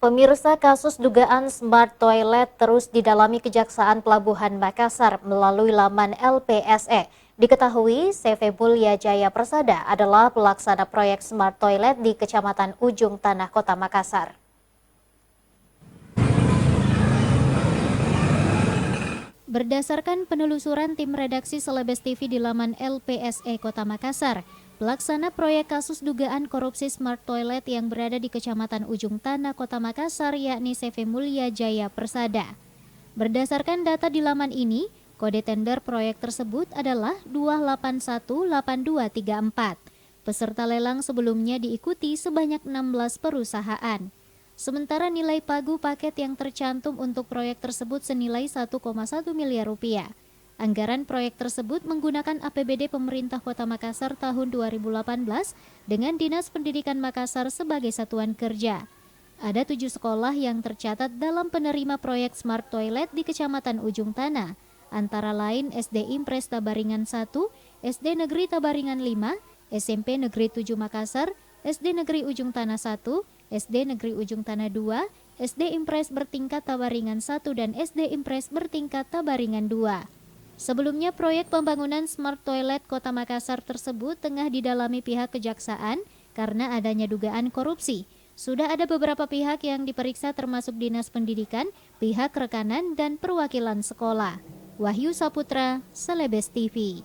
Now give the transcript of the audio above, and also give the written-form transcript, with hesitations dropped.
Pemirsa, kasus dugaan smart toilet terus didalami Kejaksaan Pelabuhan Makassar melalui laman LPSE. Diketahui CV Mulya Jaya Persada adalah pelaksana proyek smart toilet di Kecamatan Ujung Tanah, Kota Makassar. Berdasarkan penelusuran tim redaksi Selebes TV di laman LPSE Kota Makassar, pelaksana proyek kasus dugaan korupsi smart toilet yang berada di Kecamatan Ujung Tanah, Kota Makassar, yakni CV Mulya Jaya Persada. Berdasarkan data di laman ini, kode tender proyek tersebut adalah 2818234. Peserta lelang sebelumnya diikuti sebanyak 16 perusahaan. Sementara nilai pagu paket yang tercantum untuk proyek tersebut senilai 1,1 miliar rupiah. Anggaran proyek tersebut menggunakan APBD pemerintah Kota Makassar tahun 2018 dengan Dinas Pendidikan Makassar sebagai satuan kerja. Ada 7 sekolah yang tercatat dalam penerima proyek smart toilet di Kecamatan Ujung Tanah, antara lain SD Impres Tabaringan 1, SD Negeri Tabaringan 5, SMP Negeri 7 Makassar, SD Negeri Ujung Tanah 1, SD Negeri Ujung Tanah 2, SD Impres bertingkat Tabaringan 1 dan SD Impres bertingkat Tabaringan 2. Sebelumnya proyek pembangunan smart toilet Kota Makassar tersebut tengah didalami pihak kejaksaan karena adanya dugaan korupsi. Sudah ada beberapa pihak yang diperiksa termasuk Dinas Pendidikan, pihak rekanan dan perwakilan sekolah. Wahyu Saputra, Selebes TV.